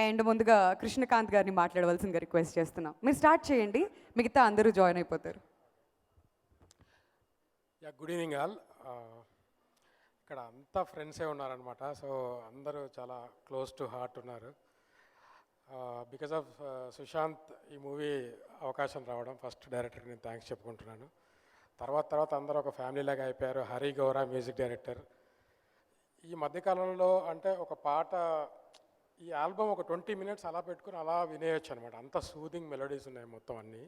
And ముందుగా కృష్ణకాంత్ గారిని మాట్లాడవలసిందిగా రిక్వెస్ట్ చేస్తున్నాం. మీరు స్టార్ట్ చేయండి, మిగతా అందరూ జాయిన్ అయిపోతారు. Good evening all. ఇక్కడ అంతా ఫ్రెండ్సే ఉన్నారనమాట. సో అందరూ చాలా క్లోజ్ టు హార్ట్ ఉన్నారు. బికాజ్ ఆఫ్ సుశాంత్ ఈ మూవీ అవకాశం రావడం ఫస్ట్ డైరెక్టర్కి నేను థ్యాంక్స్ చెప్పుకుంటున్నాను. తర్వాత అందరూ ఒక ఫ్యామిలీ లాగా అయిపోయారు. Hari Gaura music director. ఈ మధ్యకాలంలో అంటే ఒక పాట, ఈ ఆల్బమ్ ఒక 20 minutes అలా పెట్టుకుని అలా వినేయచ్చు అనమాట. అంత సూదింగ్ మెలోడీస్ ఉన్నాయి మొత్తం అన్నీ.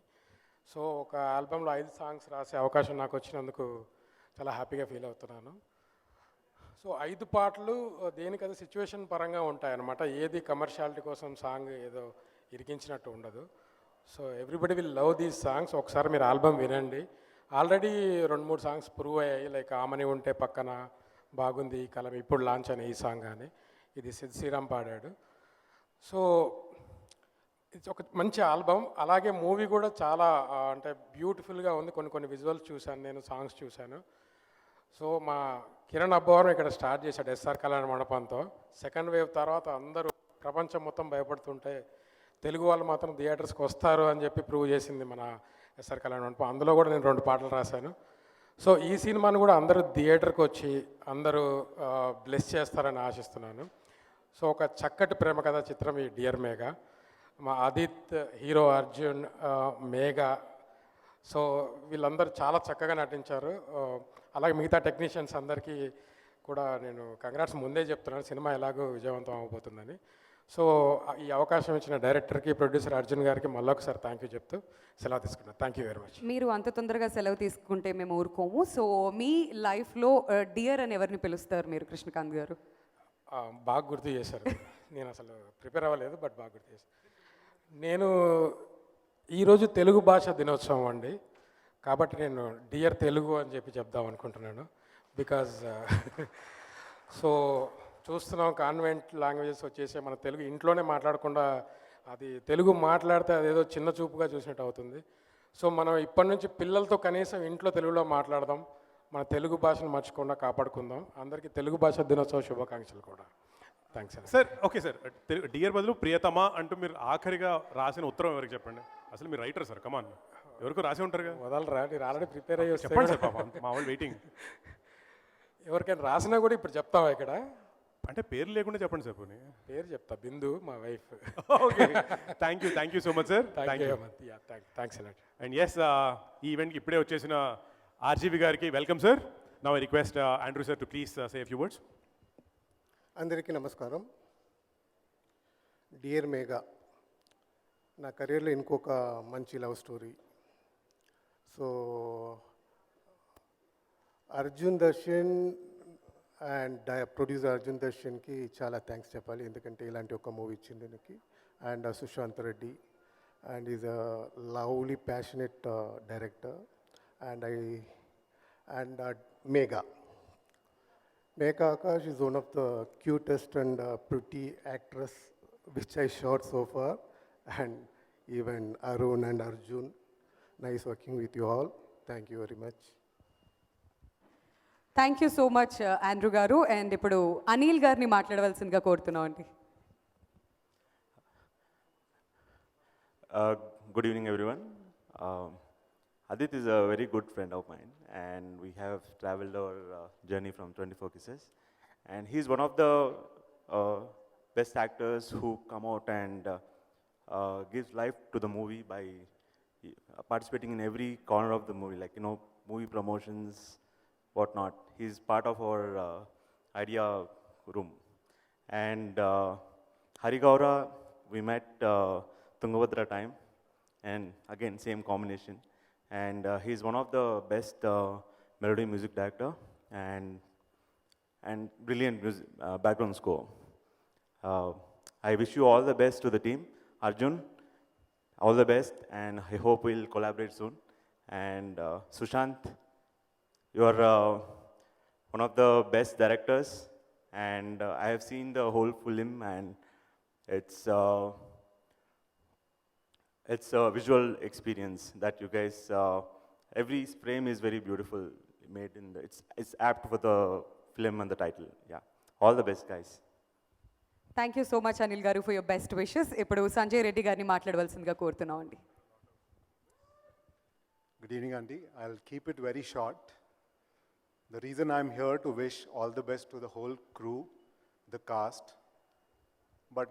సో ఒక ఆల్బంలో 5 songs రాసే అవకాశం నాకు వచ్చినందుకు చాలా హ్యాపీగా ఫీల్ అవుతున్నాను. సో 5 పాటలు దేనికది సిచ్యువేషన్ పరంగా ఉంటాయన్నమాట. ఏది కమర్షియాలిటీ కోసం సాంగ్ ఏదో ఇరికించినట్టు ఉండదు. So everybody will love these songs. ఒకసారి మీరు ఆల్బమ్ వినండి. ఆల్రెడీ 2-3 songs ప్రూవ్ అయ్యాయి. లైక్ ఆమని ఉంటే పక్కన, బాగుంది ఈ కలం, ఇప్పుడు లాంచ్ అయిన ఈ సాంగ్ కానీ, ఇది సిద్ శ్రీరామ్ పాడాడు. సో ఇది ఒక మంచి ఆల్బమ్. అలాగే మూవీ కూడా చాలా అంటే బ్యూటిఫుల్గా ఉంది. కొన్ని విజువల్స్ చూశాను, నేను సాంగ్స్ చూశాను. సో మా కిరణ్ అబ్బవరం ఇక్కడ స్టార్ట్ చేశాడు ఎస్ఆర్ కళ్యాణ మండపంతో. సెకండ్ వేవ్ తర్వాత అందరూ ప్రపంచం మొత్తం భయపడుతుంటే తెలుగు వాళ్ళు మాత్రం థియేటర్స్కి వస్తారు అని చెప్పి ప్రూవ్ చేసింది మన ఎస్ఆర్ కళ్యాణ మండపం. అందులో కూడా నేను 2 పాటలు రాశాను. సో ఈ సినిమాను కూడా అందరూ థియేటర్కి వచ్చి అందరూ బ్లెస్ చేస్తారని ఆశిస్తున్నాను. సో ఒక చక్కటి ప్రేమ కథా చిత్రం ఈ డియర్ మేఘా. మా ఆదిత్ హీరో, అర్జున్, మేఘా, సో వీళ్ళందరూ చాలా చక్కగా నటించారు. అలాగే మిగతా టెక్నీషియన్స్ అందరికీ కూడా నేను కంగ్రాట్స్ ముందే చెప్తున్నాను, సినిమా ఎలాగో విజయవంతం అవబోతుందని. సో ఈ అవకాశం ఇచ్చిన డైరెక్టర్కి, ప్రొడ్యూసర్ అర్జున్ గారికి మళ్ళొకసారి థ్యాంక్ యూ చెప్తూ సెలవు తీసుకున్నాను. Thank you very much. మీరు అంత తొందరగా సెలవు తీసుకుంటే మేము ఊరుకోము. సో మీ లైఫ్లో డియర్ అని ఎవరిని పిలుస్తారు మీరు, కృష్ణకాంత్ గారు? బాగా గుర్తు చేశారు. నేను అసలు ప్రిపేర్ అవ్వలేదు, బట్ బాగా గుర్తు చేశారు. నేను ఈరోజు తెలుగు భాష దినోత్సవం అండి, కాబట్టి నేను డియర్ తెలుగు అని చెప్పి చెప్దాం అనుకుంటున్నాను. బికాజ్ సో చూస్తున్నాం కాన్వెంట్ లాంగ్వేజెస్ వచ్చేసి మన తెలుగు ఇంట్లోనే మాట్లాడకుండా అది తెలుగు మాట్లాడితే అదేదో చిన్న చూపుగా చూసినట్టు అవుతుంది. సో మనం ఇప్పటి నుంచి పిల్లలతో కనీసం ఇంట్లో తెలుగులో మాట్లాడదాం, మన తెలుగు భాషను మర్చిపోకుండా కాపాడుకుందాం. అందరికీ తెలుగు భాష దినోత్సవ శుభాకాంక్షలు కూడా. Thanks sir. Okay sir, dear బదులు ప్రియతమా అంటూ మీరు ఆఖరిగా రాసిన ఉత్తరం ఎవరికి చెప్పండి? అసలు మీరు రైటర్ సార్, కమాన్, ఎవరికో రాసి ఉంటారు కదా. వదలరా, మీరు ఆల్రెడీ ప్రిపేర్ అయ్యి చెప్పండి సార్, పాపం మా వాళ్ళు వెయిటింగ్. ఎవరికైనా రాసినా కూడా ఇప్పుడు చెప్తావా ఇక్కడ? అంటే పేరు లేకుండా చెప్పండి సార్. పోనీ పేరు చెప్తా, బిందు మా wife. Okay, thank you so much sir. Thanks a lot. And yes, ఈ ఈవెంట్కి ఇప్పుడే వచ్చేసిన ఆర్జీవి గారికి welcome sir. Now I request Andrew sir to please say a few words. అందరికీ నమస్కారం. డియర్ మేఘా నా కెరీర్లో ఇంకొక మంచి love story. So Arjun Darshan and producer Arjun దర్శన్కి చాలా థ్యాంక్స్ చెప్పాలి, ఎందుకంటే ఇలాంటి ఒక మూవీ ఇచ్చింది దీనికి. And Sushanth Reddy and is a lovely passionate director. And Megha Akash is one of the cutest and pretty actress which I shot so far, and even Arun and Arjun. Nice working with you all. Thank you very much. Thank you so much Andrew గారు. And ఇప్పుడు అనిల్ గారిని మాట్లాడవలసిందిగా కోరుతున్నాం అండి. Good evening, everyone. Adit is a very good friend of mine, and we have traveled our journey from 24 Kisses. And he's one of the best actors who come out and gives life to the movie by participating in every corner of the movie, like, movie promotions, whatnot. He's part of our idea room. And Hari Gaura, we met Tungabhadra time, and again, same combination. And he's one of the best melody music director and brilliant music, background score. I wish you all the best to the team. Arjun, all the best, and I hope we'll collaborate soon. And Sushant, you are one of the best directors, and I have seen the whole film, and it's a visual experience that you guys, every frame is very beautiful made in it's apt for the film and the title. Yeah, all the best, guys. Thank you so much Anil గారు for your best wishes. ఇప్పుడు సంజయ్ రెడ్డి గారిని మాట్లాడవలసిందిగా కోరుతున్నాం అండి. Good evening, Andy. I'll keep it very short. The reason I'm here to wish all the best to the whole crew, the cast, but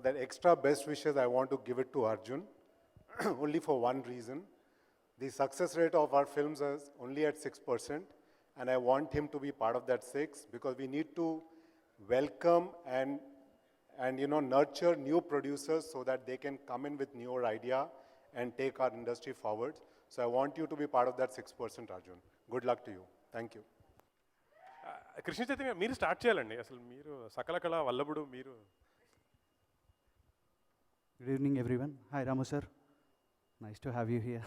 that extra best wishes, I want to give it to Arjun, only for one reason. The success rate of our films is only at 6%, and I want him to be part of that 6, because we need to welcome and nurture new producers so that they can come in with newer idea and take our industry forward. So I want you to be part of that 6%, Arjun. Good luck to you. Thank you. Krishna Chaitanya మీరు start చేయాలండి. అసలు మీరు సకల కళ వల్లభుడు మీరు. Good evening, everyone. Hi, Ramu sir. Nice to have you here.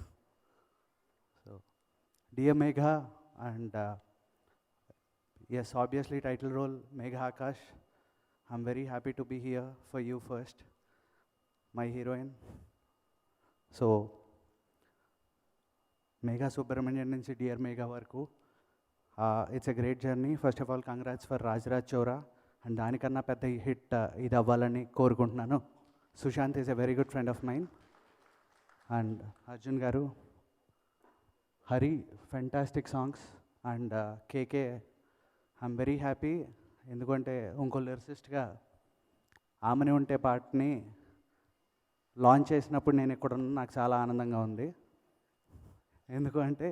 So, dear Megha, and yes, obviously title role Megha Akash. I'm very happy to be here for you first, my heroine. So, Megha Subramanian nunchi Dear Megha varaku. It's a great journey. First of all, congrats for Rajraj Chora. And దానికన్నా పెద్ద hit ఇది అవ్వాలని కోరుకుంటున్నాను. Sushanth is a very good friend of mine. And Arjun గారు, Hari, fantastic songs. And KK, I'm very happy. ఎందుకంటే ఇంకో లిరిసిస్ట్గా ఆమెని ఉంటే పాటని లాంచ్ చేసినప్పుడు నేను ఇక్కడ ఉన్న నాకు చాలా ఆనందంగా ఉంది. ఎందుకంటే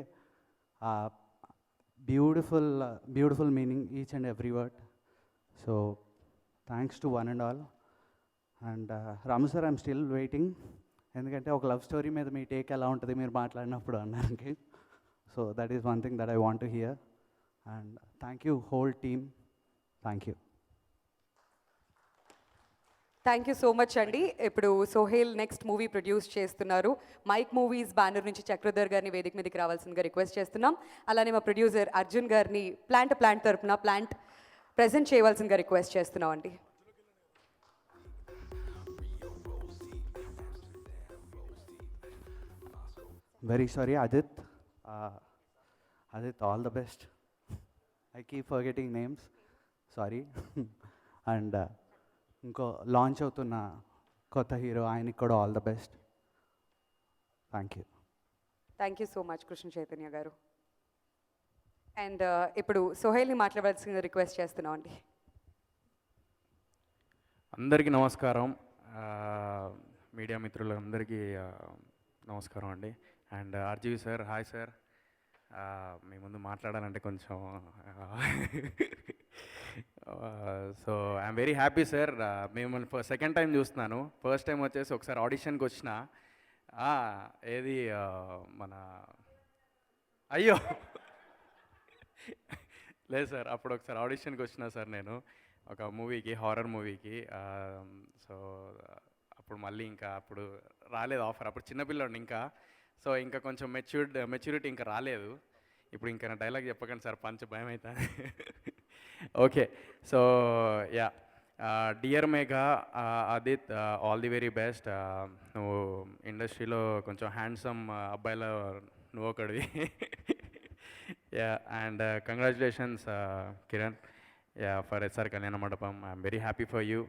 beautiful meaning each and every word. So thanks to one and all. And Ramu sir, I'm still waiting. ఎందుకంటే ఒక లవ్ స్టోరీ మీద మీ టేక్ ఎలా ఉంటుంది మీరు మాట్లాడినప్పుడు అన్నానికి. So that is one thing that I want to hear. And thank you whole team. Thank you. Thank you so much అండి. ఇప్పుడు సోహేల్ నెక్స్ట్ మూవీ ప్రొడ్యూస్ చేస్తున్నారు. మైక్ మూవీస్ బ్యానర్ నుంచి చక్రధర్ గారిని వేదిక మీదకి రావాల్సిందిగా రిక్వెస్ట్ చేస్తున్నాం. అలానే మా ప్రొడ్యూసర్ అర్జున్ గారిని ప్లాంట్ తరపున ప్లాంట్ ప్రజెంట్ చేయవలసిందిగా రిక్వెస్ట్ చేస్తున్నాం అండి. Very sorry, Adit. Adit, all the best. I keep forgetting names. Sorry. And ఇంకో లాంచ్ అవుతున్న కొత్త హీరో, ఆయనకి కూడా all the best. Thank you. Thank you so much Krishna Chaitanya గారు. అండ్ ఇప్పుడు సోహేల్ని మాట్లాడవలసిందిగా రిక్వెస్ట్ చేస్తున్నాం అండి. అందరికీ నమస్కారం. మీడియా మిత్రులందరికీ నమస్కారం అండి. And RGV sir, hi sir. మీ ముందు మాట్లాడాలంటే కొంచెం so I'm very happy sir. మిమ్మల్ని సెకండ్ టైం చూస్తున్నాను. ఫస్ట్ టైం వచ్చేసి ఒకసారి ఆడిషన్కి వచ్చిన, ఏది మన అయ్యో లేదు సార్, అప్పుడు ఒకసారి ఆడిషన్కి వచ్చిన సార్ నేను ఒక మూవీకి, హారర్ మూవీకి. సో అప్పుడు మళ్ళీ ఇంకా అప్పుడు రాలేదు ఆఫర్, అప్పుడు చిన్నపిల్లండి ఇంకా. సో ఇంకా కొంచెం మెచ్యూరిటీ ఇంకా రాలేదు. ఇప్పుడు ఇంకా నా డైలాగ్ చెప్పకండి సార్, పంచ భయం అవుతుంది. Okay, so yeah, dear Megha, Adith, all the very best. నువ్వు ఇండస్ట్రీలో కొంచెం హ్యాండ్సమ్ అబ్బాయిలో నువ్వు ఒకడివి. Yeah, and congratulations Kiran, yeah, for SR Kalyana Mandapam. I'm very happy for you.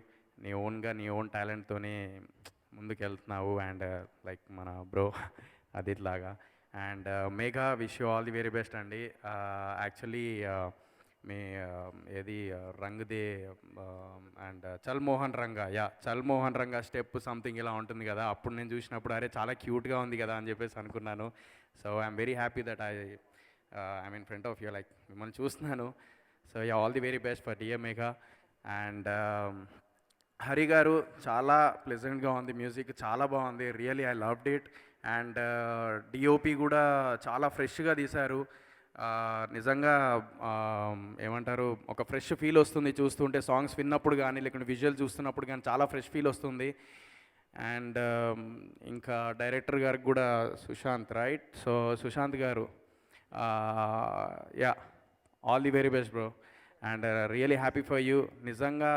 నీ ఓన్గా నీ ఓన్ టాలెంట్తోనే ముందుకు వెళ్తున్నావు. అండ్ లైక్ మన బ్రో అదిత్ లాగా. And Megha, wish you all the very best అండి. యాక్చువల్లీ మీ ఏది రంగ్ దే అండ్ చల్ మోహన్ రంగా, యా, చల్ మోహన్ రంగా స్టెప్ సంథింగ్ ఇలా ఉంటుంది కదా, అప్పుడు నేను చూసినప్పుడు అరే చాలా క్యూట్గా ఉంది కదా అని చెప్పేసి అనుకున్నాను. So I'm very happy that I'm in front of you, like మిమ్మల్ని చూస్తున్నాను. So yeah, all the very best for dear Megha. And Hari గారు, చాలా ప్లెజెంట్గా ఉంది, మ్యూజిక్ చాలా బాగుంది, really I loved it. And DOP కూడా చాలా ఫ్రెష్గా తీశారు. నిజంగా ఏమంటారు, ఒక ఫ్రెష్ ఫీల్ వస్తుంది చూస్తుంటే, సాంగ్స్ విన్నప్పుడు కానీ లేకుంటే విజువల్ చూస్తున్నప్పుడు కానీ చాలా ఫ్రెష్ ఫీల్ వస్తుంది. అండ్ ఇంకా డైరెక్టర్ గారికి కూడా సుశాంత్, రైట్? సో సుశాంత్ గారు, yeah, all the very best bro. And really happy for you. నిజంగా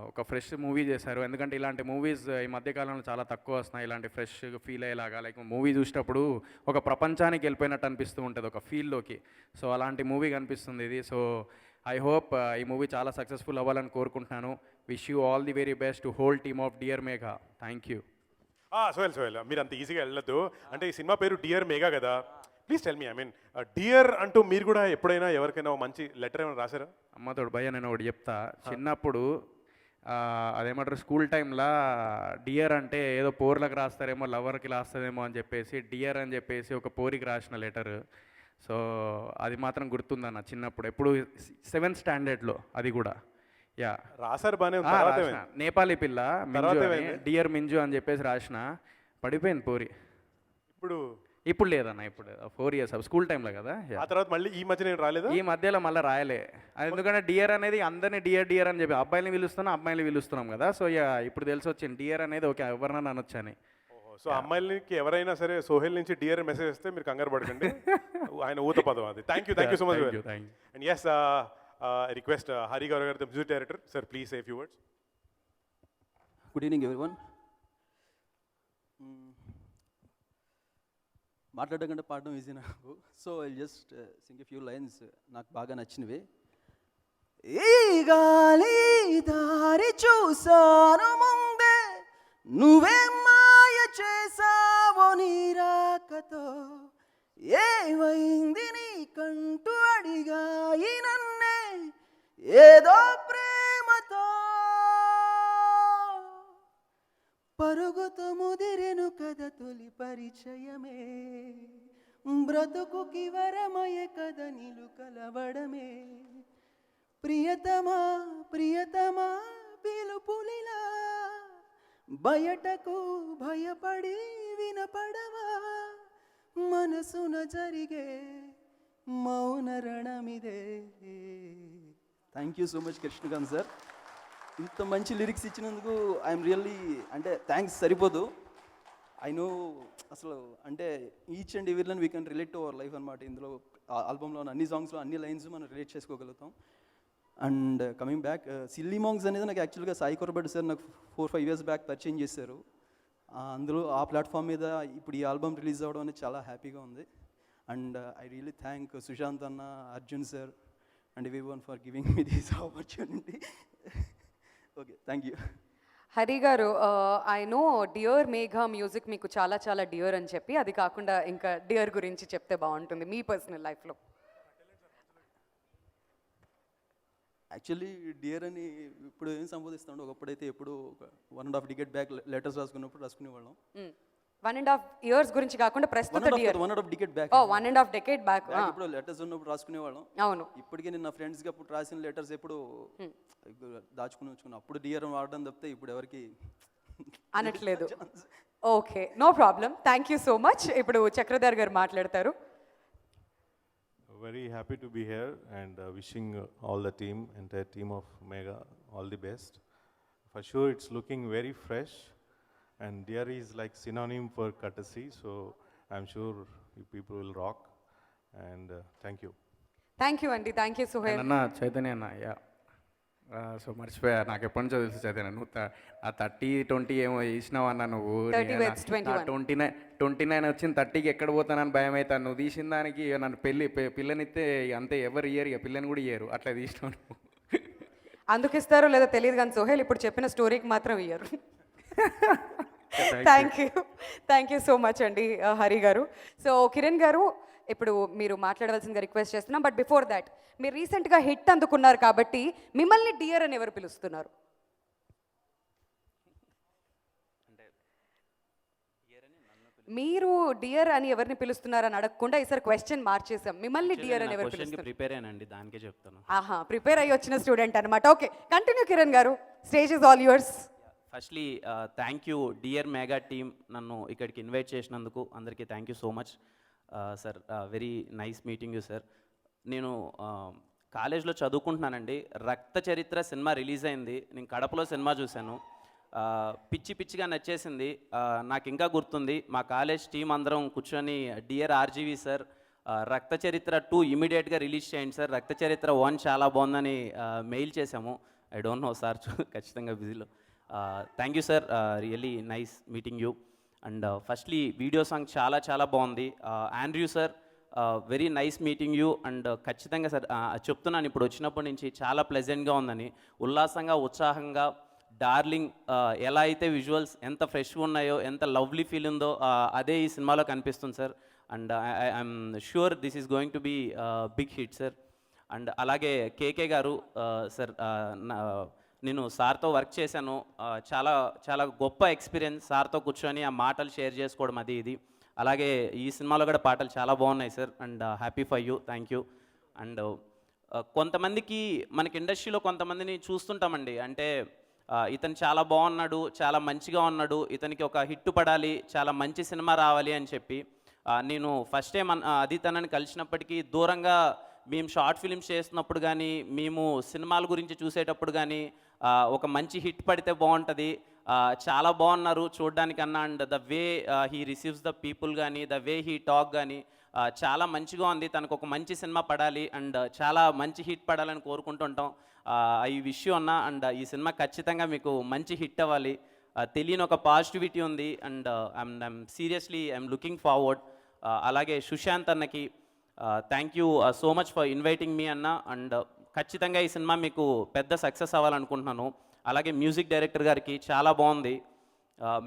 ఒక ఫ్రెష్ మూవీ చేశారు. ఎందుకంటే ఇలాంటి మూవీస్ ఈ మధ్యకాలంలో చాలా తక్కువ వస్తున్నాయి, ఇలాంటి ఫ్రెష్ ఫీల్ అయ్యేలాగా. లైక్ మూవీ చూసేటప్పుడు ఒక ప్రపంచానికి వెళ్ళిపోయినట్టు అనిపిస్తూ ఉంటుంది, ఒక ఫీల్లోకి. సో అలాంటి మూవీ కనిపిస్తుంది ఇది. సో ఐ హోప్ ఈ మూవీ చాలా సక్సెస్ఫుల్ అవ్వాలని కోరుకుంటున్నాను. Wish you all the very best to whole team of Dear Megha. Thank you. Sohel మీరు అంత ఈజీగా వెళ్ళొద్దు. అంటే ఈ సినిమా పేరు డియర్ మేఘా కదా, please tell me, I mean dear అంటూ మీరు కూడా ఎప్పుడైనా ఎవరికైనా ఒక మంచి లెటర్ ఏమైనా రాశారా? అమ్మతోడు భయ్య నేను ఒకటి చెప్తా. చిన్నప్పుడు అదేమంటారు స్కూల్ టైంలో డియర్ అంటే ఏదో పోర్లకు రాస్తారేమో, లవర్కి రాస్తారేమో అని చెప్పేసి డియర్ అని చెప్పేసి ఒక పోరికి రాసిన లెటర్. సో అది మాత్రం గుర్తుందన్న చిన్నప్పుడు, ఎప్పుడు 7th స్టాండర్డ్లో అది కూడా. యా రాశారు బాగానే ఉంది. తర్వాత రాసిన నేపాలీ పిల్ల తర్వాత మింజు అని, ఏమైంది? డియర్ మింజు అని చెప్పేసి రాసిన, పడిపోయింది పోరి. ఇప్పుడు లేదన్న, ఇప్పుడు 4 years స్కూల్ టైంలో కదా. ఆ తర్వాత మళ్ళీ ఈ మధ్య నేను రాలేదు. ఈ మధ్యలో మళ్ళీ రాయలే. అది ఎందుకంటే డియర్ అనేది అందరినీ డియర్ డియర్ అని చెప్పి అబ్బాయిని పిలుస్తున్నాం, అమ్మాయిని పిలుస్తున్నాం కదా. సో ఇక ఇప్పుడు తెలిసి వచ్చింది డియర్ అనేది ఓకే ఎవరినైనా అనొచ్చు అని. సో అమ్మాయిలకి ఎవరైనా సరే సోహెల్ నుంచి డియర్ మెసేజ్ వస్తే మీరు కంగారు పడకండి, ఆయన ఊత పదం అది. Thank you so much. And yes, request Hari garu garu, the music director, sir please say few words. Good evening everyone. మాట్లాడడం కంటే పాడడం ఈజీ నాకు. So I just sing a few lines నాకు బాగా నచ్చినవి. ఈ గాలి దారి చూసాను ముందే, నువ్వే మాయ చేసావో నీ రాకతో, ఏమైంది నీకంటూ అడిగాయి నన్నే ఏదో ప్రేమతో, పరుగుతో ముదిరెను కథ తొలి పరిచయమే, బ్రతుకుకి వరమయ కథ నిలు కలవడమే, ప్రియతమా ప్రియతమా పిలుపులిలా బయటకు భయపడి వినపడవా, మనసున జరిగే మౌన రణమిదే. Thank you so much Krishnakanth sir. ఇంత మంచి లిరిక్స్ ఇచ్చినందుకు ఐఎమ్ రియల్లీ, అంటే థ్యాంక్స్ సరిపోదు. ఐ నో అసలు అంటే each and everyone we can relate to our life అనమాట. ఇందులో ఆల్బమ్లో ఉన్న అన్ని సాంగ్స్లో అన్ని లైన్స్ మనం రిలేట్ చేసుకోగలుగుతాం. And coming back, silly monks అనేది నాకు యాక్చువల్గా సాయి కొరబెడ్డి సార్ నాకు 4-5 years బ్యాక్ పరిచయం చేశారు. అందులో ఆ ప్లాట్ఫామ్ మీద ఇప్పుడు ఈ ఆల్బమ్ రిలీజ్ అవ్వడం అనేది చాలా హ్యాపీగా ఉంది. And I really thank Sushanth అన్న, Arjun sir and everyone for giving me this opportunity. Okay, thank you. Hari గారు, I know dear Megha music మీకు చాలా చాలా డియర్ అని చెప్పి, అది కాకుండా ఇంకా డియర్ గురించి చెప్తే బాగుంటుంది మీ పర్సనల్ లైఫ్లో. యాక్చువల్లీ డియర్ అని ఇప్పుడు ఏం సంబోధిస్తాడు, ఒకప్పుడైతే ఎప్పుడు 1.5 decade బ్యాక్ లెటర్స్ రాసుకున్నప్పుడు రాసుకునేవాళ్ళం. 1.5 years గురించి కాకుండా ప్రస్తుత dear 1.5 decade back, 1.5 decade back ఇప్పుడు లెటర్స్ ఉన్నప్పుడు రాసుకునేవాళ్ళం. అవును. ఇప్పటికీ నేను నా ఫ్రెండ్స్కి అప్పుడు రాసిన లెటర్స్ ఎప్పుడు దాచుకుని ఉంచుకున్నాను. అప్పుడు డియర్ వాడడం తప్పితే ఇప్పుడు ఎవరికి అనట్లేదు. Okay, no problem. Thank you so much. ఇప్పుడు చక్రధర్ గారు మాట్లాడతారు. Very happy to be here and wishing all the team, entire team of Mega, all the best. For sure, it's looking very fresh, and Dear is like synonym for courtesy, so I'm sure you people will rock. And thank you. Thank you అండి. Thank you Suhel. అన్న చైతన్య అన్న, yeah so మర్చిపోయా, నాకు ఎప్పటి నుంచో తెలుసు చైతన్య, నువ్వు ఆ 30-20 ఏమో చేసినావు అన్న నువ్వు. 29 వచ్చింది, 30కి ఎక్కడ పోతానని భయం అవుతాను. నువ్వు తీసిన దానికి నన్ను పిల్లనిస్తే అంతే, ఎవరు ఇయ్యరు, ఇక పిల్లని కూడా ఇయ్యరు, అట్లా తీసినావు నువ్వు. అందుకు ఇస్తారో లేదో తెలియదు కానీ సోహెల్ ఇప్పుడు చెప్పిన స్టోరీకి మాత్రం ఇయ్యరు. థ్యాంక్ యూ సో మచ్ అండి హరి గారు. సో కిరణ్ గారు, ఇప్పుడు మీరు మాట్లాడవలసిందిగా రిక్వెస్ట్ చేస్తున్నాం. బట్ బిఫోర్ దాట్, మీరు రీసెంట్గా హిట్ అందుకున్నారు కాబట్టి మిమ్మల్ని డియర్ అని ఎవరు పిలుస్తున్నారు? మీరు డియర్ అని ఎవరిని పిలుస్తున్నారని అడగకుండా ఈసారి క్వశ్చన్ మార్చేసాం. మిమ్మల్ని డియర్ అని ఎవరు పిలుస్తున్నారు? ప్రిపేర్ అయినండి, దానికే చెప్తాను. ఆహా, ప్రిపేర్ అయ్యి వచ్చిన స్టూడెంట్ అనమాట. ఓకే, కంటిన్యూ కిరణ్ గారు, stage is all yours. Firstly thank you dear mega team, నన్ను ఇక్కడికి ఇన్వైట్ చేసినందుకు అందరికీ thank you so much sir. Very nice meeting you sir. నేను కాలేజ్లో చదువుకుంటున్నానండి. రక్త చరిత్ర సినిమా రిలీజ్ అయింది, నేను కడపలో సినిమా చూశాను. పిచ్చి పిచ్చిగా నచ్చేసింది. నాకు ఇంకా గుర్తుంది, మా కాలేజ్ టీం అందరం కూర్చొని డియర్ ఆర్జీవి సార్, రక్త చరిత్ర 2 ఇమీడియట్గా రిలీజ్ చేయండి సార్, రక్త చరిత్ర 1 చాలా బాగుందని మెయిల్ చేశాము. ఐ డోంట్ నో సార్, ఖచ్చితంగా బిజీలో. Thank you sir, really nice meeting you. And firstly video song చాలా చాలా బాగుంది. Andrew sir very nice meeting you and ఖచ్చితంగా సార్ చెప్తున్నాను ఇప్పుడు వచ్చినప్పటి నుంచి చాలా ప్లెజెంట్గా ఉందని, ఉల్లాసంగా ఉత్సాహంగా డార్లింగ్ ఎలా అయితే విజువల్స్ ఎంత ఫ్రెష్గా ఉన్నాయో, ఎంత లవ్లీ ఫీల్ ఉందో అదే ఈ సినిమాలో కనిపిస్తుంది sir. And I'm sure this is going to be big hit sir. And అలాగే కేకే గారు సార్, నేను సార్తో వర్క్ చేశాను, చాలా చాలా గొప్ప ఎక్స్పీరియన్స్ సార్తో కూర్చొని ఆ మాటలు షేర్ చేసుకోవడం అది ఇది. అలాగే ఈ సినిమాలో కూడా పాటలు చాలా బాగున్నాయి sir. And happy for you, thank you. And కొంతమందికి మనకి ఇండస్ట్రీలో కొంతమందిని చూస్తుంటామండి, అంటే ఇతను చాలా బాగున్నాడు, చాలా మంచిగా ఉన్నాడు, ఇతనికి ఒక హిట్ పడాలి, చాలా మంచి సినిమా రావాలి అని చెప్పి నేను ఫస్ట్ టైం అది తనని కలిసినప్పటికీ దూరంగా మేము షార్ట్ ఫిల్మ్స్ చేస్తున్నప్పుడు కానీ, మేము సినిమాల గురించి చూసేటప్పుడు కానీ ఒక మంచి హిట్ పడితే బాగుంటుంది, చాలా బాగున్నారు చూడడానికన్నా, and the way he receives the people కానీ, ద వే హీ టాక్ కానీ చాలా మంచిగా ఉంది, తనకు ఒక మంచి సినిమా పడాలి అండ్ చాలా మంచి హిట్ పడాలని కోరుకుంటుంటాం. ఈ విషయం అన్న, అండ్ ఈ సినిమా ఖచ్చితంగా మీకు మంచి హిట్ అవ్వాలి, తెలియని ఒక పాజిటివిటీ ఉంది, and I'm seriously I'm looking forward. అలాగే సుశాంత్ అన్నకి thank you so much for inviting me అన్న, అండ్ ఖచ్చితంగా ఈ సినిమా మీకు పెద్ద సక్సెస్ అవ్వాలనుకుంటున్నాను. అలాగే మ్యూజిక్ డైరెక్టర్ గారికి చాలా బాగుంది,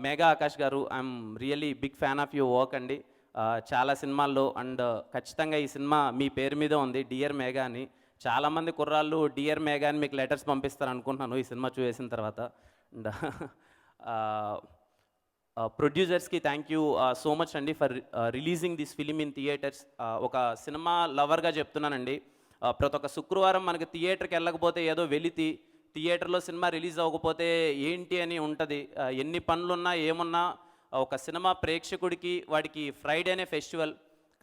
Megha Akash garu, I'm really big fan of your work అండి, చాలా సినిమాల్లో. అండ్ ఖచ్చితంగా ఈ సినిమా మీ పేరు మీద ఉంది, డియర్ మేఘా అని. చాలామంది కుర్రాళ్ళు డియర్ మేఘా అని మీకు లెటర్స్ పంపిస్తారు అనుకుంటున్నాను ఈ సినిమా చూసిన తర్వాత. అండ్ ప్రొడ్యూసర్స్కి థ్యాంక్ యూ సో మచ్ అండి for releasing this film in theatres. ఒక సినిమా లవర్గా చెప్తున్నానండి, ప్రతి ఒక్క శుక్రవారం మనకి థియేటర్కి వెళ్ళకపోతే ఏదో వెలితి, థియేటర్లో సినిమా రిలీజ్ అవ్వకపోతే ఏంటి అని ఉంటుంది. ఎన్ని పనులున్నా ఏమున్నా ఒక సినిమా ప్రేక్షకుడికి వాడికి ఫ్రైడేనే ఫెస్టివల్.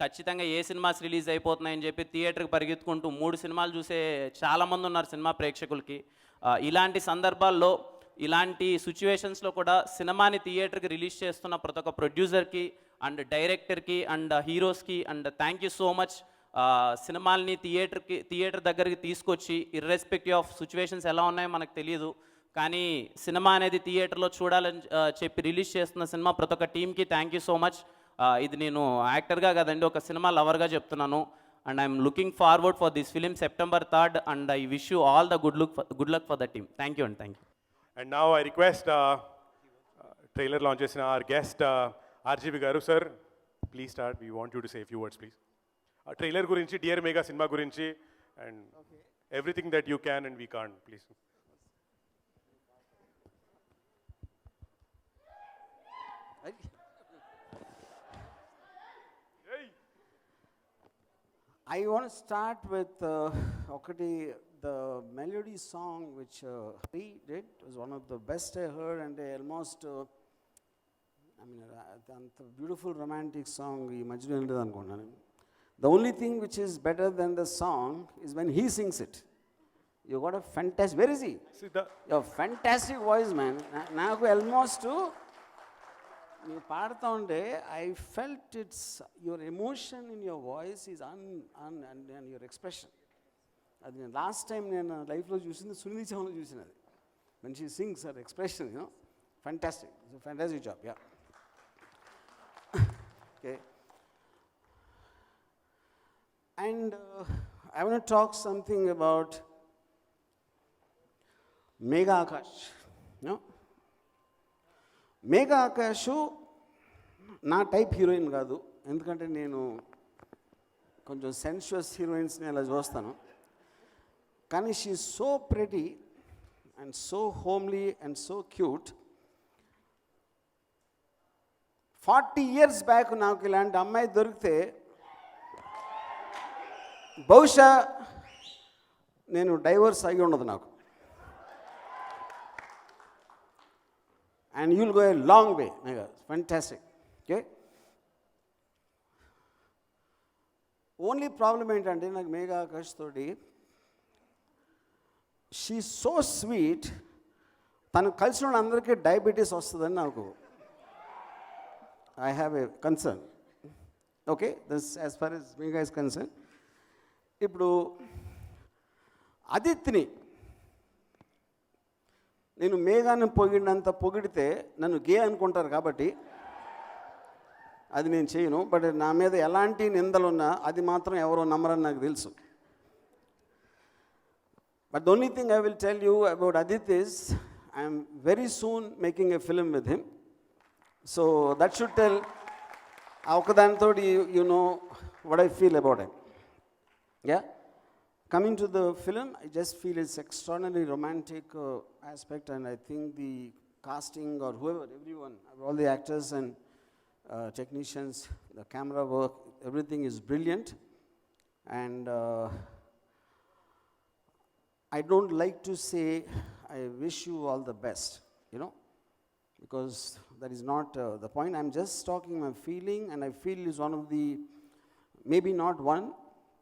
ఖచ్చితంగా ఏ సినిమాస్ రిలీజ్ అయిపోతున్నాయని చెప్పి థియేటర్కి పరిగెత్తుకుంటూ 3 సినిమాలు చూసే చాలామంది ఉన్నారు సినిమా ప్రేక్షకులకి. ఇలాంటి సందర్భాల్లో, ఇలాంటి సిచ్యువేషన్స్లో కూడా సినిమాని థియేటర్కి రిలీజ్ చేస్తున్న ప్రతి ఒక్క ప్రొడ్యూసర్కి అండ్ డైరెక్టర్కి అండ్ హీరోస్కి and thank you so much. సినిమాల్ని థియేటర్ దగ్గరికి తీసుకొచ్చి, ఇర్రెస్పెక్టివ్ ఆఫ్ సిచ్యువేషన్స్ ఎలా ఉన్నాయో మనకు తెలియదు, కానీ సినిమా అనేది థియేటర్లో చూడాలని చెప్పి రిలీజ్ చేస్తున్న సినిమా ప్రతి ఒక్క టీమ్కి థ్యాంక్ యూ సో మచ్. ఇది నేను యాక్టర్గా కాదండి, ఒక సినిమా లవర్గా చెప్తున్నాను. And I'm looking forward for this film September 3rd, and I wish you all the good luck for the team. Thank you అండి, thank you. And now I request trailer launch chesina our guest RGB garu sir, please start. We want you to say a few words please. Trailer gurinchi, Dear Mega cinema gurinchi, and everything that you can and we can't, please. I want to start with the melody song which he did was one of the best I heard, and almost the beautiful romantic song ఈ మధ్యలో వినలేదు అనుకున్నాను. The only thing which is better than the song is when he sings it. You got a fantastic, where is he? Your fantastic voice, man. నాకు almost you పాడుతూ ఉంటే I felt it's your emotion in your voice is and your expression. అది నేను last time నేను లైఫ్లో చూసింది సునీల్ చౌహాన్లో చూసినది. when she sings her expression, you know, fantastic. It's a fantastic job, yeah. Okay. And I want to talk something about Megha Akash. You know? Megha Akash నా type heroine కాదు, ఎందుకంటే నేను కొంచెం సెన్షువస్ హీరోయిన్స్ని అలా చూస్తాను. కానీ she is so pretty and so homely and so cute. 40 years back నాకు ఇలాంటి అమ్మాయి దొరికితే బహుశా నేను డైవర్స్ అయ్యి ఉండదు నాకు. And you'll go a long way, Megha. Fantastic. Okay? Only problem ఏంటంటే నాకు మేఘా ఆకాష్ తోటి షీ సో స్వీట్, తను కలిసిన వాళ్ళందరికీ డయాబెటీస్ వస్తుందని నాకు I have a concern. Okay, this as far as Megha is concern. ఇప్పుడు అదిత్ని నేను మేఘాన్ని పొగిడినంత పొగిడితే నన్ను గే అనుకుంటారు, కాబట్టి అది నేను చేయను. బట్ నా మీద ఎలాంటి నిందలున్నా అది మాత్రం ఎవరో నమ్మరని నాకు తెలుసు. But the only thing I will tell you about Adit is I am very soon making a film with him. So that should tell అవకదానితో you know what I feel about him. Yeah. Coming to the film, I just feel it's extraordinarily romantic aspect, and I think the casting or whoever, everyone, all the actors and technicians, the camera work, everything is brilliant. And I don't like to say I wish you all the best, you know, because that is not the point. I'm just talking my feeling, and I feel is one of the, maybe not one,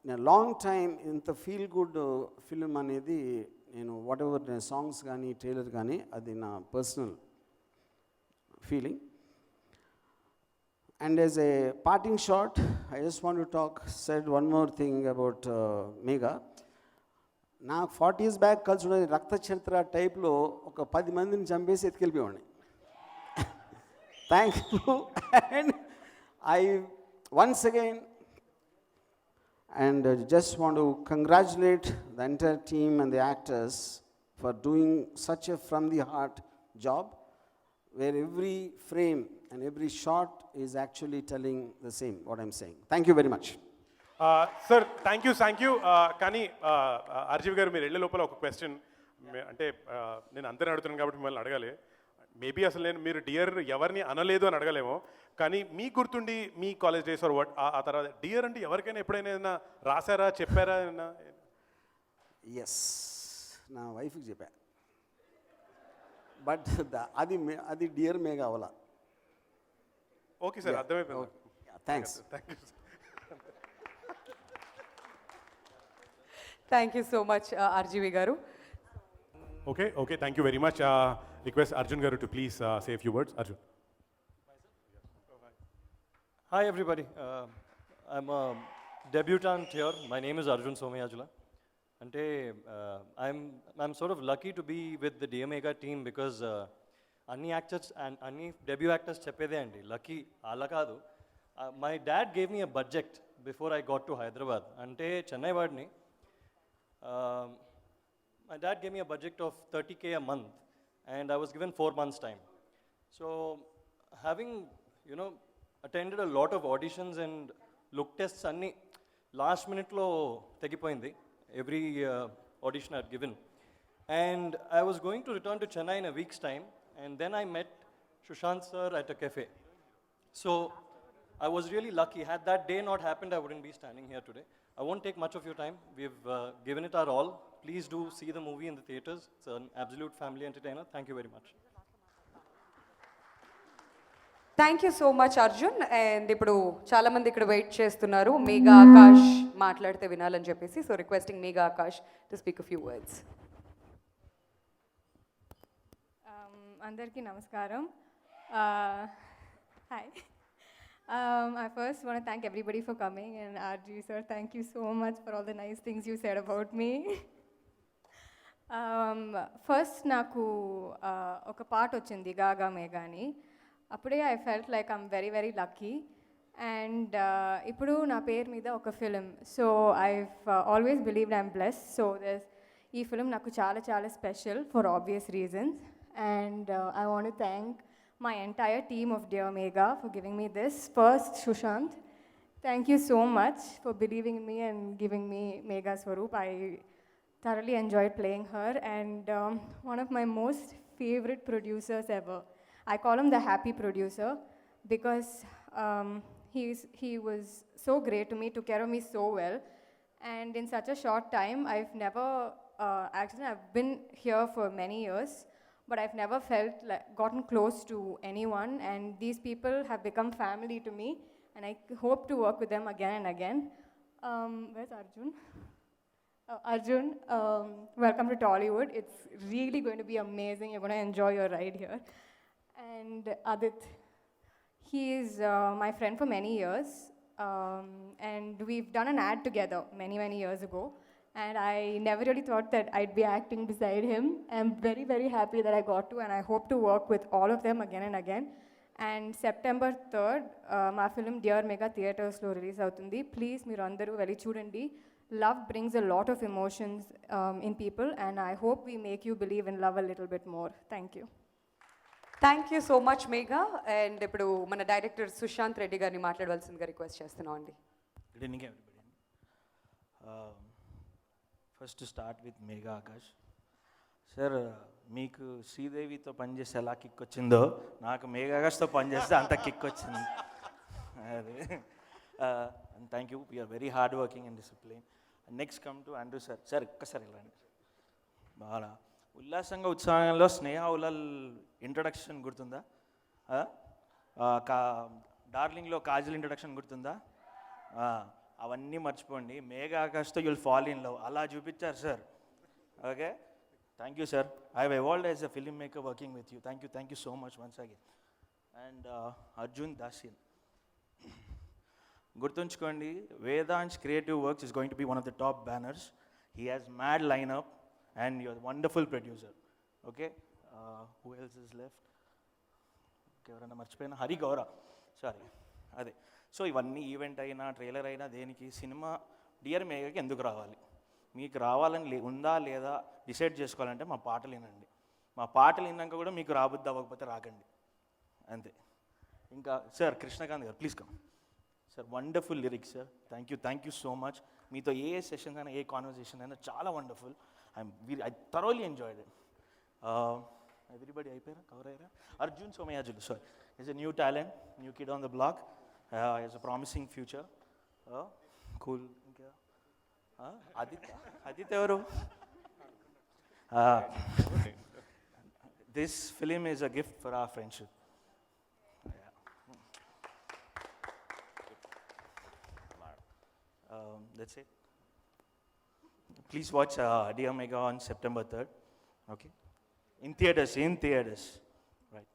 in a long time, ఇంత feel good film అనేది నేను what ever songs కానీ trailer కానీ అది నా personal feeling. And as a parting shot, I just want to said one more thing about Megha. నాకు 40 years back కలిసి ఉన్న రక్త చరిత్ర టైప్లో ఒక 10 మందిని చంపేసి ఎత్తుకెళ్ళిపోయేవాడిని. Thank you. And I once again and just want to congratulate the entire team and the actors for doing such a from the heart job, where every frame and every shot is actually telling the same what I'm saying. Thank you very much. Sir thank you. కానీ RGV గారు మీరు వెళ్ళే లోపల ఒక question, అంటే నేను అందరిని అడుగుతున్నాను కాబట్టి మిమ్మల్ని అడగాలి. మేబీ అసలు నేను మీరు డియర్ ఎవరిని అనలేదు అని అడగలేమో, కానీ మీ గుర్తుండి మీ కాలేజ్ డేస్ ఆర్ వాట్ ఆ తర్వాత డియర్ అంటే ఎవరికైనా ఎప్పుడైనా ఏదైనా రాశారా, చెప్పారా? ఎస్, నా వైఫ్కి చెప్పా. బట్ అది డియర్ మేఘ అవలా. ఓకే సార్, అర్థమైపోయింది. Thanks. Thank you so much RGV గారు. Okay, thank you very much. Request Arjun Garu to please say a few words. Arjun. Hi everybody. I'm a debutant here. My name is Arjun Someyajula. Ante I'm sort of lucky to be with the Dear Megha team because anni actors and anni debut actors cheppede andi. Lucky ala kaadu. My dad gave me a budget before I got to Hyderabad. Ante Chennai vadni. My dad gave me a budget of 30K a month, and I was given 4 months' time. So, having, you know, attended a lot of auditions and look tests, anni last minute lo tegipoyindi. Every audition I had given. And I was going to return to Chennai in a week's time, and then I met Sushant sir at a cafe. So, I was really lucky. Had that day not happened, I wouldn't be standing here today. I won't take much of your time. We've given it our all. Please do see the movie in the theaters. It's an absolute family entertainer. Thank you very much. Thank you so much Arjun. And ఇప్పుడు చాలామంది ఇక్కడ wait చేస్తున్నారు మేఘా ఆకాష్ మాట్లాడితే వినాలని చెప్పేసి. So requesting Megha Akash to speak a few words. అందరికీ నమస్కారం. Hi. I first want to thank everybody for coming, and RG sir, thank you so much for all the nice things you said about me. First నాకు ఒక పాట వచ్చింది గాగా మేఘా అని. అప్పుడే I felt like I'm very very lucky. And ఇప్పుడు నా పేరు మీద ఒక film. So I've always believed I'm bless. So ఈ ఫిలిం నాకు చాలా చాలా special for obvious reasons. And I want to thank my entire team of Dear Megha for giving me this. First, Sushant, thank you so much for believing in me and giving me Megha Swaroop. I thoroughly enjoyed playing her, and one of my most favorite producers ever. I call him the happy producer because he was so great to me, took care of me so well, and in such a short time, I've never, actually I've been here for many years, but I've never felt like gotten close to anyone, and these people have become family to me, and I hope to work with them again and again. Where's Arjun? Arjun, welcome to Tollywood. It's really going to be amazing. You're going to enjoy your ride here. And Adit, he is my friend for many years, and we've done an ad together many, many years ago. And I never really thought that I'd be acting beside him. I'm very, very happy that I got to, and I hope to work with all of them again and again. And September 3rd మా film dear mega థియేటర్స్లో release అవుతుంది. Please మీరు అందరూ వెళ్ళి చూడండి. Love brings a lot of emotions in people, and I hope we make you believe in love a little bit more. Thank you. Thank you so much Megha. And ఇప్పుడు మన director Sushant Reddy గారిని మాట్లాడవలసిందిగా request చేస్తున్నాం అండి. Good evening, everybody. First to start with Megha Akash. Sir, మీకు శ్రీదేవితో పనిచేస్తే ఎలా kick వచ్చిందో నాకు మేఘా ఆకాష్తో పనిచేస్తే అంత కిక్ వచ్చింది. అదే and thank you, we're very hard working and discipline. Next come to Andrew sir. Sir ఒక్కసారి రండి. బాగా ఉల్లాసంగా ఉత్సాహంలో స్నేహ ఉలాల్ ఇంట్రడక్షన్ గుర్తుందా? డార్లింగ్లో కాజల్ ఇంట్రడక్షన్ గుర్తుందా? అవన్నీ మర్చిపోండి. మేఘా ఆకాష్తో యుల్ ఫాల్ ఇన్ లవ్ అలా చూపించారు sir. Okay, thank you sir. I have evolved as a film maker working with you. Thank you so much once again. And Arjun Dasyan, గుర్తుంచుకోండి, Vedaansh creative works is going to be one of the top banners. He has mad lineup and you're wonderful producer. Okay, who else is left? ఎవరైనా మర్చిపోయినా? హరి గౌర, sorry. అదే, so ఇవన్నీ event అయినా trailer అయినా దేనికి, cinema dear మేఘాకి ఎందుకు రావాలి? మీకు రావాలని ఉందా లేదా డిసైడ్ చేసుకోవాలంటే మా పాటలు వినండి. మా పాటలు విన్నాక కూడా మీకు రాబుద్ది అవ్వకపోతే రాకండి, అంతే. ఇంకా sir Krishnakant garu, please come. Sir wonderful lyrics sir. Thank you so much. మీతో ఏ సెషన్స్ అయినా ఏ కాన్వర్సేషన్ అయినా చాలా wonderful. I thoroughly enjoyed it. Everybody అయిపోయారా, కవర్ అయ్యారా? Arjun Somayajulu sir is a new talent, new kid on the block, is a promising future, cool. ఇంకా ఆదిత్య ఎవరు? This film is a gift for our friendship. That's it. Please watch Dear Megha on September 3rd. Okay, in theaters. Right.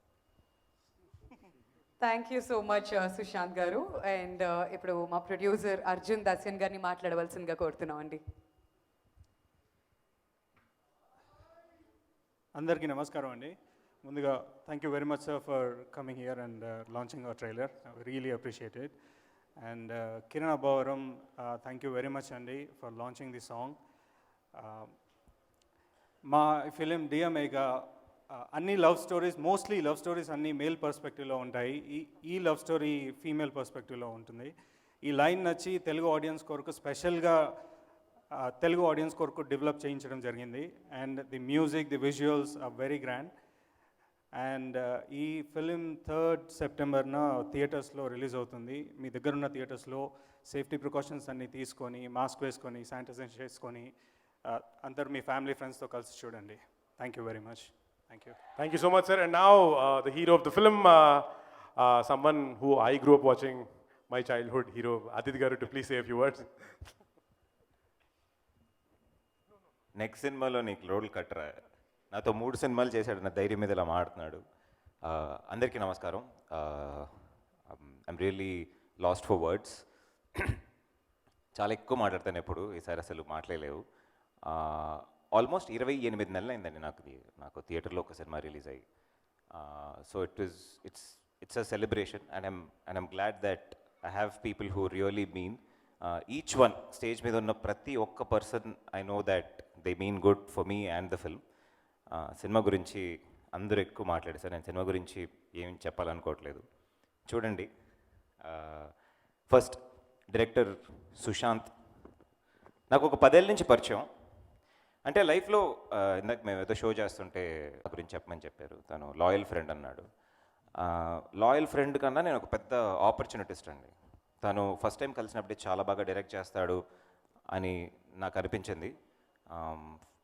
Thank you so much Sushant garu. And ఇప్పుడు మా producer Arjun దాసిన్ గారిని మాట్లాడవలసిందిగా కోరుతున్నాం అండి. అందరికీ నమస్కారం అండి. ముందుగా thank you very much sir for coming here and launching hour trailer. Really appreciate it. And Kiran Abavaram, thank you very much Andy for launching this song. మా ఫిలిం డియర్ మేఘా అన్ని love stories, mostly love stories అన్ని male పర్స్పెక్టివ్లో ఉంటాయి. ఈ love story female పర్స్పెక్టివ్లో ఉంటుంది. ఈ line నచ్చి Telugu audience కొరకు స్పెషల్గా తెలుగు ఆడియన్స్ కొరకు డెవలప్ చేయించడం జరిగింది. And the music, the visuals are very grand. And ఈ ఫిలిం 3rd సెప్టెంబర్న థియేటర్స్లో రిలీజ్ అవుతుంది. మీ దగ్గర ఉన్న థియేటర్స్లో సేఫ్టీ ప్రికాషన్స్ అన్నీ తీసుకొని, మాస్క్ వేసుకొని, శానిటైజేషన్ చేసుకొని అందరు మీ ఫ్యామిలీ ఫ్రెండ్స్తో కలిసి చూడండి. Thank you very much. Thank you so much, sir. And now the hero of the film, someone who I grew up watching, my childhood hero, Aditya garu, to please say a few words. Next సినిమాలో నీకు role కట్టరా? నాతో 3 సినిమాలు చేశాడు, నా ధైర్యం మీద ఇలా మాట్లాడుతున్నాడు. అందరికీ నమస్కారం. I'm really last for words. చాలా ఎక్కువ మాట్లాడతాను ఎప్పుడు, ఈసారి అసలు మాట్లాడలేవు. ఆల్మోస్ట్ 28 నెలలు అయిందండి నాకు థియేటర్లో ఒక సినిమా రిలీజ్ అయ్యి. So it's a celebration and I'm glad that I have people who really mean each one. Stage మీద ఉన్న ప్రతి ఒక్క person I know that they mean good for me and the film. Cinema గురించి అందరూ ఎక్కువ మాట్లాడేశారు. నేను cinema గురించి ఏం చెప్పాలనుకోవట్లేదు. చూడండి, ఫస్ట్ డైరెక్టర్ సుశాంత్ నాకు ఒక 10 ఏళ్ళ నుంచి పరిచయం. అంటే లైఫ్లో ఇందాక మేము ఏదో షో చేస్తుంటే గురించి చెప్పమని చెప్పారు. తను లాయల్ ఫ్రెండ్ అన్నాడు. లాయల్ ఫ్రెండ్ కన్నా నేను ఒక పెద్ద ఆపర్చునిటిస్ట్ అండి. తను ఫస్ట్ టైం కలిసినప్పుడే చాలా బాగా డైరెక్ట్ చేస్తాడు అని నాకు అనిపించింది.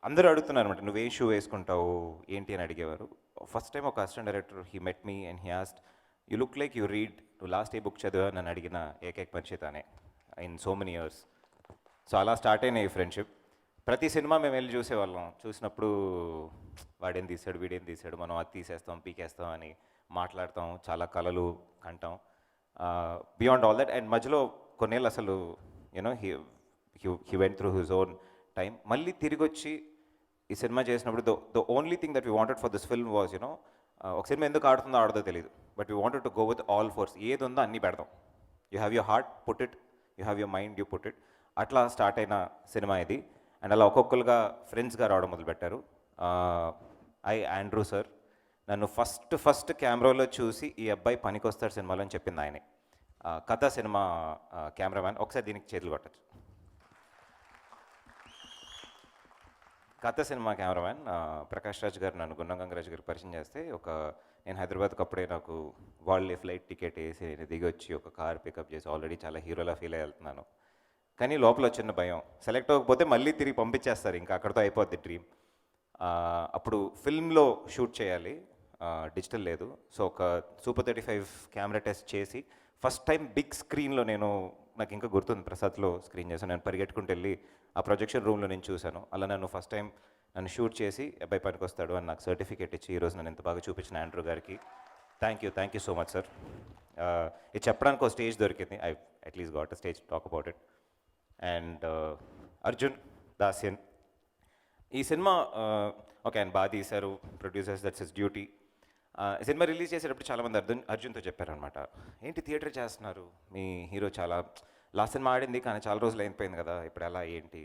అందరూ అడుగుతున్నారు అనమాట, నువ్వేం షూ వేసుకుంటావు ఏంటి అని అడిగేవారు. ఫస్ట్ టైం ఒక assistant director he met me and he asked, you look like you read, నువ్వు లాస్ట్ ఏ బుక్ చదివా నన్ను అడిగిన ఏకైక మనిషి తానే in so many years. So అలా స్టార్ట్ అయిన ఈ ఫ్రెండ్షిప్. ప్రతి సినిమా మేము వెళ్ళి చూసేవాళ్ళం. చూసినప్పుడు వాడేం తీసాడు, వీడేం తీసాడు, మనం అది తీసేస్తాం, పీకేస్తాం అని మాట్లాడతాం, చాలా కలలు కంటాం. Beyond all that. అండ్ మధ్యలో కొన్నేళ్ళు అసలు you know he went through his own time. మళ్ళీ తిరిగి వచ్చి ఈ సినిమా చేసినప్పుడు the only thing that we wanted for this film was you know, ఒక సినిమా ఎందుకు ఆడుతుందో ఆడదో తెలియదు, but we wanted to go with all force. ఏది ఉందో అన్నీ పెడదాం. You have your heart, put it. You have your mind, you put it. అట్లా స్టార్ట్ అయిన సినిమా ఇది. అండ్ అలా ఒక్కొక్కరుగా ఫ్రెండ్స్గా రావడం మొదలుపెట్టారు. ఆండ్రూ సార్ నన్ను ఫస్ట్ కెమెరాలో చూసి ఈ అబ్బాయి పనికొస్తాడు సినిమాలో అని చెప్పింది ఆయనే. కథ సినిమా కెమెరామ్యాన్. ఒకసారి దీనికి చేతులు కొట్టచ్చు. కథ సినిమా కెమెరామ్యాన్ ప్రకాష్ రాజ్ గారు నన్ను గున్నం గంగరాజ్ గారు పరిచయం చేస్తే, నేను హైదరాబాద్కి అప్పుడే నాకు వాళ్ళే ఫ్లైట్ టికెట్ వేసి నేను దిగి వచ్చి ఒక కార్ పికప్ చేసి ఆల్రెడీ చాలా హీరోలా ఫీల్ అయ్యి వెళ్తున్నాను. కానీ లోపల వచ్చిన భయం, సెలెక్ట్ అవ్వకపోతే మళ్ళీ తిరిగి పంపించేస్తారు, ఇంకా అక్కడితో అయిపోద్ది డ్రీమ్. అప్పుడు ఫిల్మ్లో షూట్ చేయాలి, డిజిటల్ లేదు. సో ఒక సూపర్ 35 కెమెరా టెస్ట్ చేసి ఫస్ట్ టైం బిగ్ స్క్రీన్లో నాకు ఇంకా గుర్తుంది, ప్రసాద్లో స్క్రీన్ చేశాను. నేను పరిగెట్టుకుంటూ వెళ్ళి ఆ ప్రొజెక్షన్ రూమ్లో నేను చూశాను. అలా నన్ను ఫస్ట్ టైం నన్ను షూట్ చేసి అబ్బాయి పనికి వస్తాడు అని నాకు సర్టిఫికేట్ ఇచ్చి ఈరోజు నన్ను ఎంత బాగా చూపించిన ఆండ్రూ గారికి thank you so much sir. ఇది చెప్పడానికి ఒక స్టేజ్ దొరికింది. I at least got a stage talk about it. And Arjun Dasyan ఈ సినిమా ఆయన బాగా తీశారు, producers, that's his duty. Cinema release చేసేటప్పుడు చాలామంది అర్జున్తో చెప్పారనమాట, ఏంటి థియేటర్ చేస్తున్నారు, మీ హీరో చాలా లాస్ట్ సినిమా ఆడింది కానీ చాలా రోజులు అయిపోయింది కదా, ఇప్పుడు ఎలా ఏంటి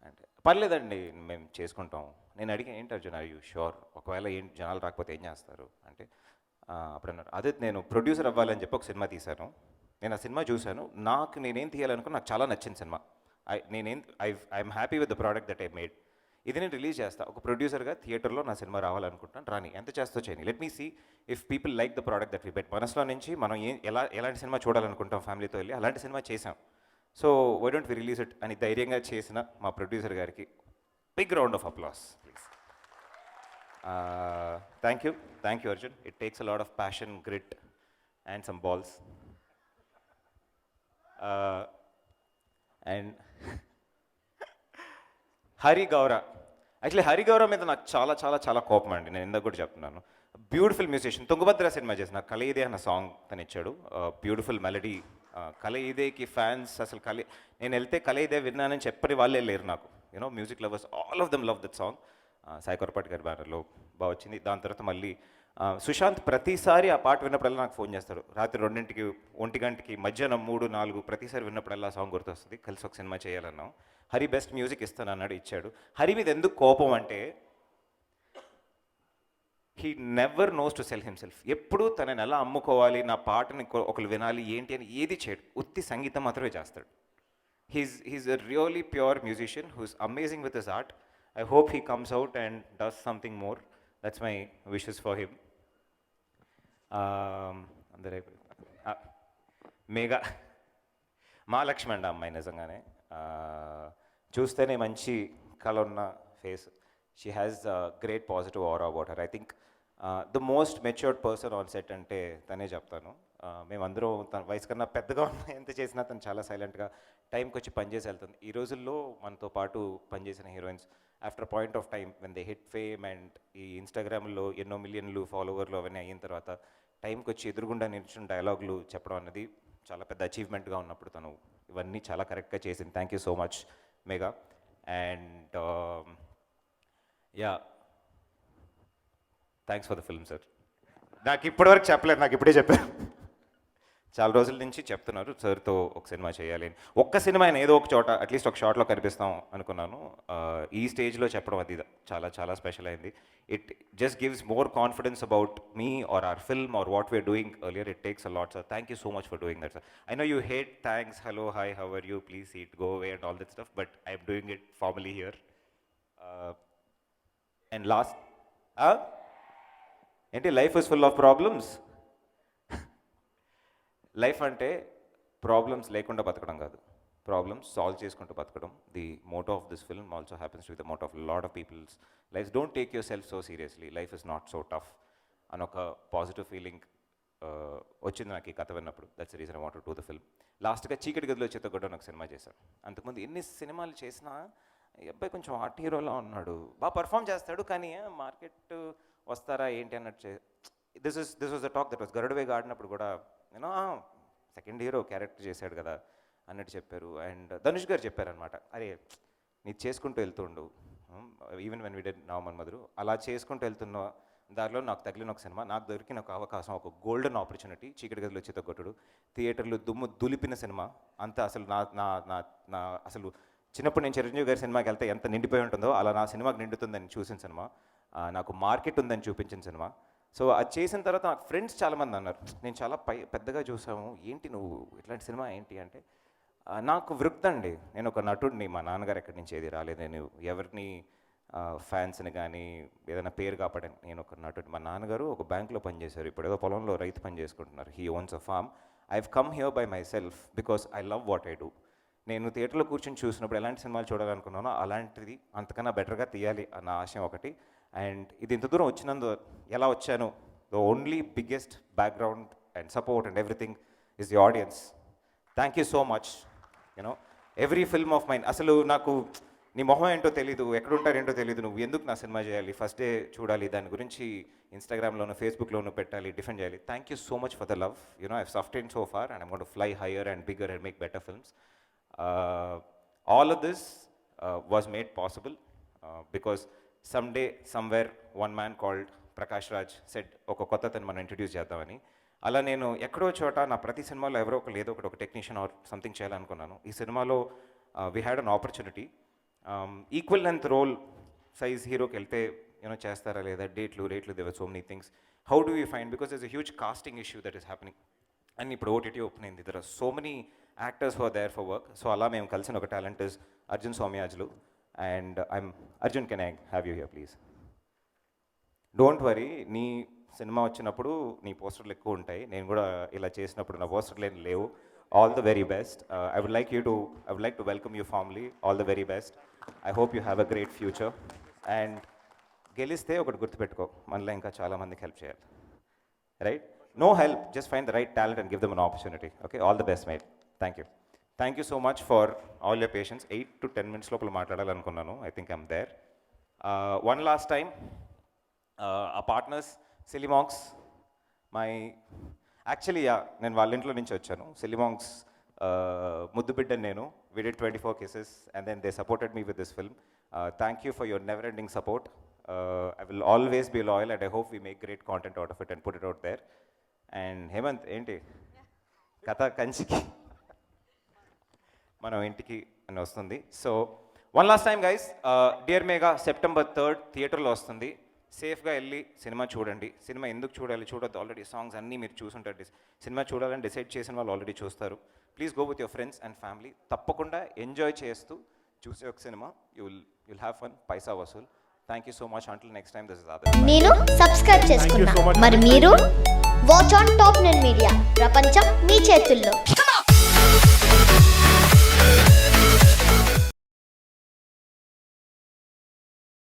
అంటే, పర్లేదండి మేము చేసుకుంటాం. నేను అడిగా, ఏంటి అర్జున్ ఆర్ యూ షూర్, ఒకవేళ ఏంటి జనాలు రాకపోతే ఏం చేస్తారు అంటే, అప్పుడు అన్నారు, అదే నేను ప్రొడ్యూసర్ అవ్వాలని చెప్పి ఒక సినిమా తీశాను. నేను ఆ సినిమా చూశాను, నేనేం తీయాలనుకుని నాకు చాలా నచ్చింది cinema. I'm happy with the product that I made. ఇది నేను రిలీజ్ చేస్తాను, ఒక ప్రొడ్యూసర్గా థియేటర్లో నా సినిమా రావాలనుకుంటాను, రాని ఎంత చేస్తో చేయని, let me see if people like the product that we bet. మనసులో నుంచి మనం ఎలాంటి సినిమా చూడాలనుకుంటాం ఫ్యామిలీతో వెళ్ళి, అలాంటి సినిమా చేసాం. So why don't we release it అని ధైర్యంగా చేసిన మా ప్రొడ్యూసర్ గారికి big round of applause please. Thank you Arjun. It takes a lot of passion, grit and some balls. And Hari Gowra, actually Hari గౌర మీద నాకు చాలా చాలా చాలా కోపం అండి. నేను ఇందాక కూడా చెప్తున్నాను, బ్యూటిఫుల్ మ్యూజిషియన్. తుంగభద్ర సినిమా చేసిన కలయిదే అన్న సాంగ్ తను ఇచ్చాడు, బ్యూటిఫుల్ మెలడీ. కలయిదేకి ఫ్యాన్స్ అసలు నేను వెళ్తే కలయిదే విన్నానని చెప్పని వాళ్ళే లేరు నాకు. Music lovers all of them love that song. Sai Korapati గారి బ్యానర్లో బాగా వచ్చింది. దాని తర్వాత మళ్ళీ సుశాంత్ ప్రతిసారి ఆ పాట విన్నప్పుడల్లా నాకు ఫోన్ చేస్తాడు, రాత్రి 2ంటికి 1 గంటకి మధ్యాహ్నం 3, 4 ప్రతిసారి విన్నప్పుడల్లా సాంగ్ గుర్తొస్తుంది, కలిసి ఒక సినిమా చేయాలన్నాం. హరి బెస్ట్ మ్యూజిక్ ఇస్తాను అన్నాడు, ఇచ్చాడు. హరి మీద ఎందుకు కోపం అంటే, he never knows to sell himself. ఎప్పుడు తనని ఎలా అమ్ముకోవాలి, నా పాటని ఒకరు వినాలి ఏంటి అని ఏది చేయడు, ఉత్తి సంగీతం మాత్రమే చేస్తాడు. He's a really pure musician who's amazing with his art. I hope he comes out and does something more. That's my wishes for him. అందరూ మేఘా మహాలక్ష్మి అండి అమ్మాయి, నిజంగానే చూస్తేనే మంచి కళ ఉన్న face. She has great positive aura about her. I think the most matured person on set అంటే తనే చెప్తాను. మేమందరం తన వయసు కన్నా పెద్దగా ఉన్న ఎంత చేసినా తను చాలా సైలెంట్గా టైంకి వచ్చి పనిచేసి వెళ్తుంది. ఈ రోజుల్లో మనతో పాటు పనిచేసిన heroines after point of time when they hit fame and ఈ ఇన్స్టాగ్రామ్లో ఎన్నో మిలియన్లు ఫాలోవర్లు అవన్నీ అయిన తర్వాత టైంకి వచ్చి ఎదురుగుండా నిల్చున్న డైలాగులు చెప్పడం అనేది చాలా పెద్ద అచీవ్మెంట్గా ఉన్నప్పుడు తను ఇవన్నీ చాలా కరెక్ట్గా చేసింది. Thank you so much Megha. And yeah, thanks for the film sir. నాకు ఇప్పటివరకు చెప్పలేదు, నాకు ఇప్పుడే చెప్పారు. చాలా రోజుల నుంచి చెప్తున్నారు సార్తో ఒక సినిమా చేయాలి అని. ఒక్క సినిమా అయినా ఏదో ఒక చోట అట్లీస్ట్ ఒక షార్ట్లో కనిపిస్తాం అనుకున్నాను. ఈ స్టేజ్లో చెప్పడం అది చాలా చాలా స్పెషల్ అయింది. It just gives more confidence about me or our film or what we are doing earlier. It takes a lot sir. Thank you so much for doing that sir. I know you hate thanks, hello, hi, how are you, please seat, go away and all that stuff, but I'm doing it formally here. And last, ఏంటి life is full of problems. Life అంటే problems లేకుండా బతకడం కాదు, problems solve చేసుకుంటూ బతకడం. The motto of this film also happens to be the motto of lot of people's life. Don't take yourself so seriously, life is not so tough అని ఒక positive feeling వచ్చింది నాకు ఈ కథ విన్నప్పుడు. That's the reason I want to do the film. లాస్ట్గా చీకటి గదిలో చిత్తగొడ్డ ఒక సినిమా చేశాను. అంతకుముందు ఎన్ని సినిమాలు చేసినా ఈ అబ్బాయి కొంచెం ఆర్ట్ హీరోలా ఉన్నాడు, బాగా పర్ఫామ్ చేస్తాడు, కానీ మార్కెట్ వస్తారా ఏంటి అన్నట్టు. This was the talk that was Garudavega ఆడినప్పుడు కూడా సెకండ్ హీరో క్యారెక్టర్ చేశాడు కదా అన్నట్టు చెప్పారు. అండ్ ధనుష్ గారు చెప్పారనమాట, అరే నీ చేసుకుంటూ వెళ్తుండు, ఈవెన్ వెన్ వి డిడ్ నవమన్మధుడు, అలా చేసుకుంటూ వెళ్తున్న దానిలో నాకు తగిలిన ఒక సినిమా, నాకు దొరికిన ఒక అవకాశం, ఒక గోల్డెన్ ఆపర్చునిటీ, చీకటి గదిలో చిత్తగొట్టుడు, థియేటర్లు దుమ్ము దులిపిన సినిమా. అంతా అసలు నా నా నా నా అసలు చిన్నప్పుడు నేను చిరంజీవి గారి సినిమాకి వెళ్తే ఎంత నిండిపోయి ఉంటుందో అలా నా సినిమాకి నిండుతుందని చూసిన సినిమా, నాకు మార్కెట్ ఉందని చూపించిన సినిమా. సో అది చేసిన తర్వాత నాకు ఫ్రెండ్స్ చాలామంది అన్నారు, నేను చాలా పెద్దగా చూసాము, ఏంటి నువ్వు ఇట్లాంటి సినిమా ఏంటి అంటే, నాకు వృత్తి అండి, నేను ఒక నటుడిని, మా నాన్నగారు ఎక్కడి నుంచి ఏది రాలేదు, నేను ఎవరిని ఫ్యాన్స్ని కానీ ఏదైనా పేరు కాపాడని, నేను ఒక నటుడు. మా నాన్నగారు ఒక బ్యాంకులో పనిచేశారు, ఇప్పుడు ఏదో పొలంలో రైతు పని చేసుకుంటున్నారు. He owns a farm. I have come here by myself because I love what I do. నేను థియేటర్లో కూర్చొని చూసినప్పుడు ఎలాంటి సినిమాలు చూడాలనుకున్నానో అలాంటిది అంతకన్నా బెటర్గా తీయాలి అన్న ఆశయం ఒకటి. అండ్ ఇది ఇంత దూరం వచ్చినందు ఎలా వచ్చాను, the only biggest background and support and everything is the audience. Thank you so much. You know every film of mine, అసలు నాకు నీ మొహం ఏంటో తెలీదు, ఎక్కడుంటారేంటో తెలీదు, నువ్వు ఎందుకు నా సినిమా చేయాలి, ఫస్ట్ డే చూడాలి, దాని గురించి ఇన్స్టాగ్రామ్లోను ఫేస్బుక్లోను పెట్టాలి, డిఫెండ్ చేయాలి. Thank you so much for the love. You know I sustain so far and I'm going to fly higher and bigger and make better films. All of this was made possible because someday, somewhere, one man called Prakash Raj said, ఒక కొత్త తను మనం introduce చేద్దామని. అలా నేను ఎక్కడో చోట నా ప్రతి సినిమాలో ఎవరో ఒకరు ఏదో ఒకటి ఒక టెక్నీషియన్ ఆర్ సంథింగ్ చేయాలనుకున్నాను. ఈ సినిమాలో we had an opportunity. Equal length role size హీరోకి వెళ్తే యూనో చేస్తారా లేదా, రేట్లు there are so many things. How do you find, because is a huge casting issue that is happening. And ఇప్పుడు ఓటీటీ ఓపెన్ అయింది, there are so many actors who are there for work. So అలా మేము కలిసిన ఒక talent is Arjun Somayajulu. And Arjun, can I have you here please? Don't worry, నీ cinema వచ్చినప్పుడు నీ పోస్టర్లు ఎక్కువ ఉంటాయి, నేను కూడా ఇలా చేసినప్పుడు నా పోస్టర్లు ఏం లేవు. All the very best. I would like to welcome you formally. All the very best. I hope you have a great future. And గెలిస్తే ఒకటి గుర్తుపెట్టుకో, మనలో ఇంకా చాలామందికి హెల్ప్ చేయాలి, right? No help, just find the right talent and give them an opportunity. Okay, all the best, mate. Thank you. Thank you so much for all your patience. 8 to 10 minutes lopala maatladalanukunnanu. I think I'm there. One last time, our partners, Silly Monks, actually, నేను వాళ్ళ ఇంట్లో నుంచి వచ్చాను. Silly Monks ముద్దు బిడ్డని నేను. We did 24 cases and then they supported me with this film. Thank you for your never-ending support. I will always be loyal and I hope we make great content out of it and put it out there. And Hemant, ఏంటి కథ కంచికి మనం ఇంటికి అని వస్తుంది. So one last time guys, dear Megha September 3rd థియేటర్లో వస్తుంది. సేఫ్గా వెళ్ళి సినిమా చూడండి. సినిమా ఎందుకు చూడాలి, చూడొద్దు, ఆల్రెడీ సాంగ్స్ అన్నీ మీరు చూసుంటారు. సినిమా చూడాలని డిసైడ్ చేసిన వాళ్ళు ఆల్రెడీ చూస్తారు. Please go with your friends and family. తప్పకుండా ఎంజాయ్ చేస్తూ చూసే ఒక సినిమా. యుల్ హ్యావ్ ఫన్, పైసా వసూల్. Thank you so much. Until next time, this is Adhar. నేను సబ్స్క్రైబ్ చేసుకున్నా, మరి మీరు వాచ్ ఆన్ టాప్ 9 మీడియా. ప్రపంచం మీ చేతుల్లో.